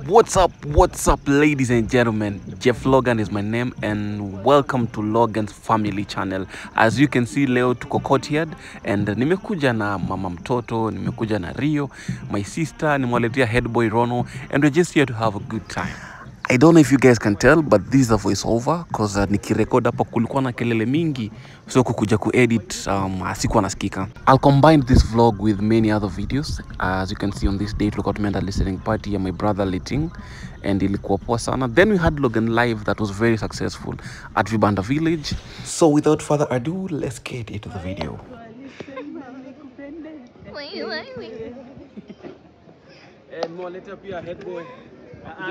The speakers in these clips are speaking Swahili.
What's up ladies and gentlemen, Jeff Logan is my name and welcome to Logan's Family Channel. As you can see, leo tuko courtyard and nimekuja na mama mtoto, nimekuja na Rio, my sister, nimewaletea head boy Rono, and we're just here to have a good time. I don't know if you guys can tell, but this is a voiceover because nikirecord hapa kulikuwa na kelele mingi, so kukuja kuedit sikuwa nasikika. I'll combine this vlog with many other videos. As you can see on this day, tulikuwa tumeenda listening party ya my brother Liting and ilikuwa poa sana. Then we had Logan Live that was very successful at Vibanda Village. So without further ado, let's get into the video. Mwaleta pia head boy.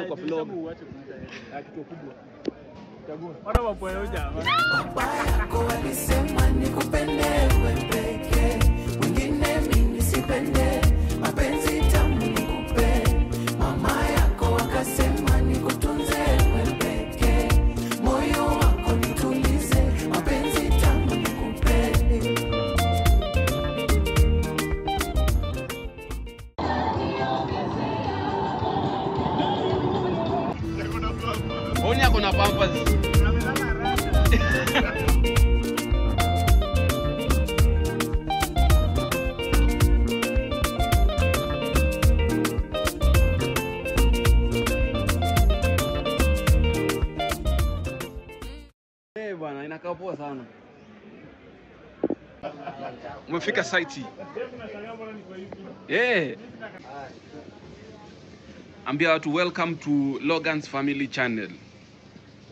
Kwa vlog. Wana mambo ya hoja. Baba yako alisema nikupende wewe pekee. Wengine mimi nisipende. Mapenzi tamu nikupe. Mama yako akasema nikutunze wewe pekee. Moyo wako nitulize. Mapenzi tamu nikupe. Oni ako na pampers. Bwana inakaa poa sana. Umefika site. Ambia watu welcome to Logan's Family Channel.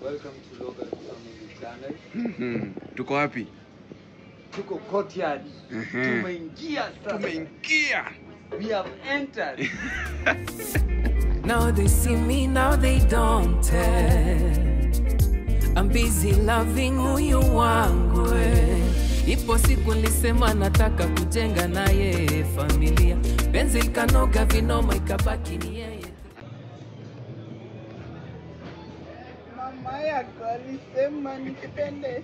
Welcome to Logan's Family Channel. Tuko wapi? Tuko courtyard. Tumeingia sasa. Tumeingia. We have entered. Now they see me, now they don't tell. I'm busy loving huyu wangu. Ipo siku nilisema nataka kujenga naye familia. Penzi likanoga vinoma ikabaki ni yeye. Mama yako alisema nikupende.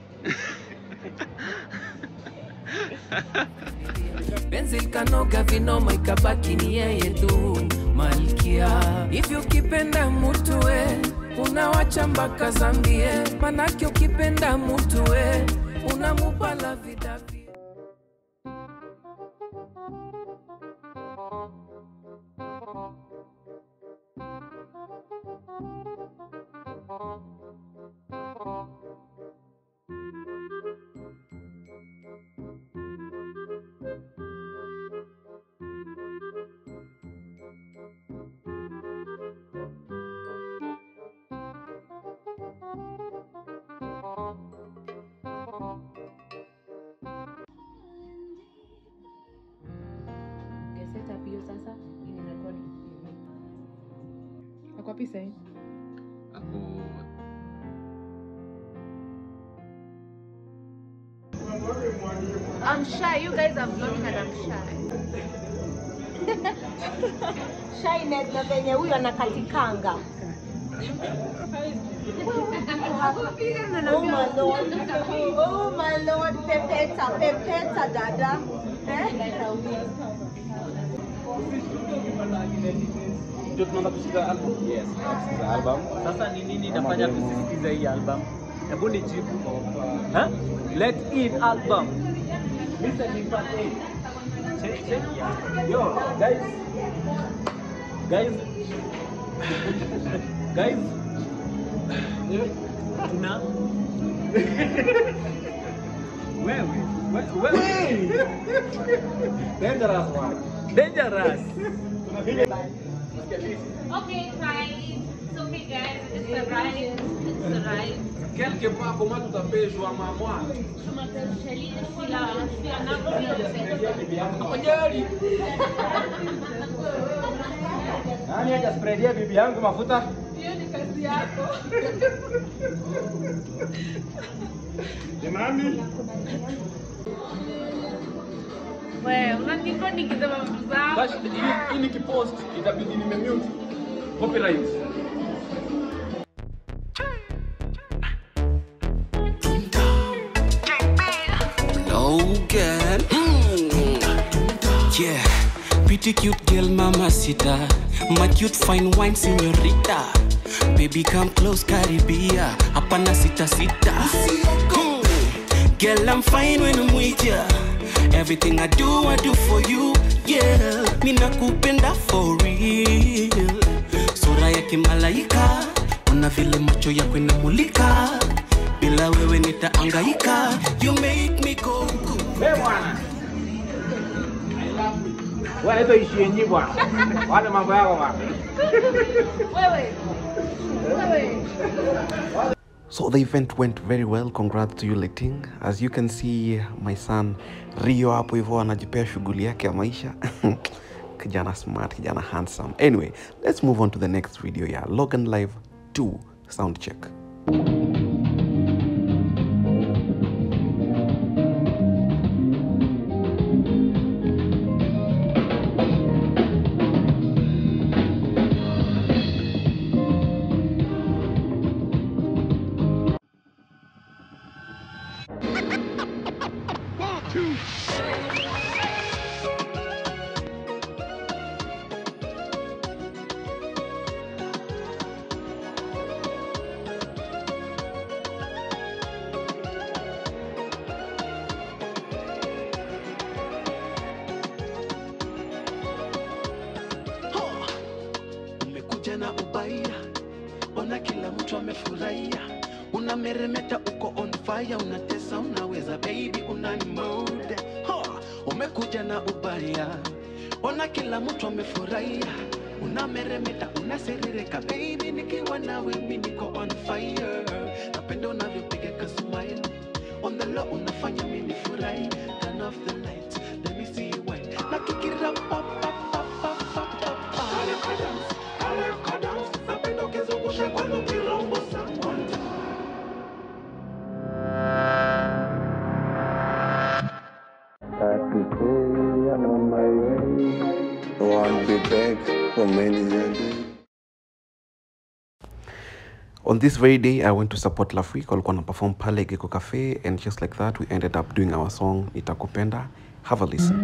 Penzi likanoga vinoma ikabaki ni yeye tu malkia. Hivyo ukipenda mtu unawacha mpaka Zambie. Manake ukipenda mtu unamupa la vida. Sasa inarekodi. Ako wapi sasa? Ako I'm shy. You guys are vlogging and I'm shy. Shyness na venye huyu anakatikanga. Oh my lord, pepeta dada. Ndio tunaanza kusikiza album. Yes, kusikiza album. Sasa ni nini inafanya tusisikize hii album? Hebu nijibu. Let in album. Listen to it. Check. Yo, guys. Tuna wewe. Dangerous one. Dangerous. Okay, fine. It's okay, guys. It's alright. Quelque part, comment tu t'appelles, je vois maman. Je m'appelle Shelly, je suis en Afrique. Nani hajaspreadia bibi yangu mafuta? Hiyo ni kazi yako. Jamani. Wewe unaniko nikisema vitu zangu. Basi hii nikipost itabidi nimemute copyright. Logan. Yeah, pretty cute girl, mamacita. My cute fine wine, señorita. Baby, come close, Caribbean. Hapana sita sita. Girl, I'm fine when I'm with ya. Everything I do for you. Yeah, mina kupenda for real. Sura yake malaika, una vile macho yako inamulika. Bila wewe nitaangaika. You make me go. Wewe bwana. Wewe leo ishi yenyewe bwana. Wale mambo yako bwana. Wewe. So the event went very well. Congrats to you Leting. As you can see, my son Rio hapo hivyo anajipea shughuli yake ya maisha. Kijana smart, kijana handsome. Anyway, let's move on to the next video. Yeah, Logan Live 2 sound check. Umekuja na ubaya, ona kila mtu amefurahia. Unameremeta uko on fire, unatesa unaweza baby unani mode. Umekuja na ubaya, ona kila mtu amefurahia. Unameremeta unaserereka baby, nikiwa nawe mimi niko on fire. Napenda unavyopiga ka smile, on the low unafanya mimi nifurahi. Turn off the lights, let me see you wine. Na kikira pop pop pop pop pop pop. Napenda ukizungusha kwa kirombo someone. I'm on my way. Won't be back for many days. On this very day, I went to support Lafrique. Walikuwa na perform pale Gecko Cafe, and just like that, we ended up doing our song Nitakupenda. Have a listen.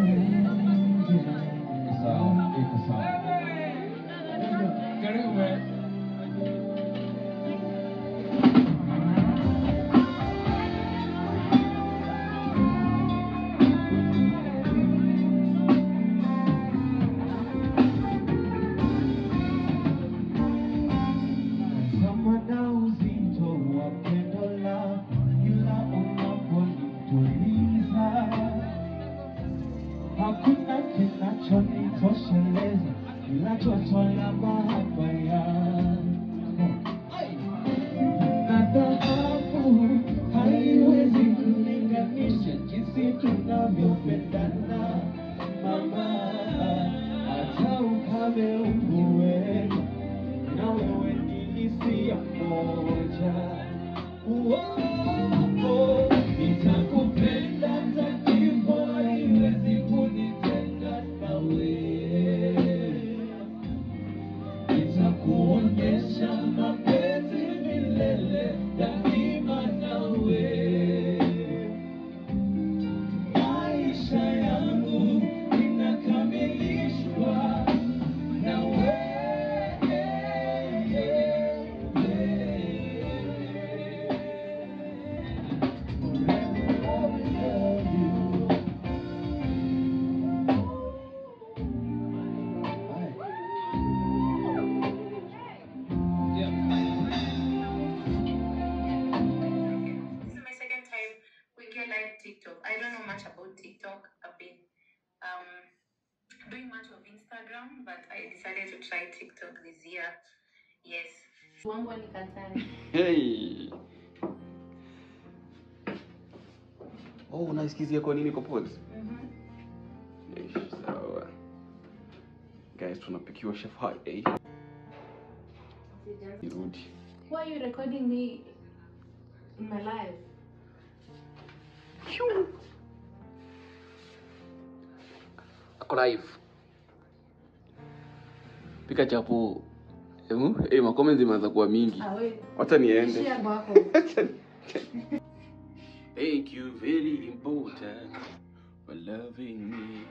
Hakuna kinachonitosheleza ila joto la mahaba yako. Na dhahabu haiwezi kulinganisha jinsi tunavyopendana mama. Hata ukame ukuweka na wewe ni hisia moja. Nitakupenda takifo haiwezi kunitenga nawe. Nitakuonyesha mapenzi milele daima nawe. Maisha yangu inakamilishwa nawe. TikTok. I don't know much about TikTok. I've been doing much of Instagram, but I decided to try TikTok this year. Yes. Wangu nikatani. Hey. Oh, unasikizia kwa nini popote? Sawa. Guys, tunapikiwa chef hai. Irudi. Why are you recording me in my life? Tuko live. Pika chapo. Makomenti zimeanza kuwa mingi. Wacha niende. Thank you, very important for loving me.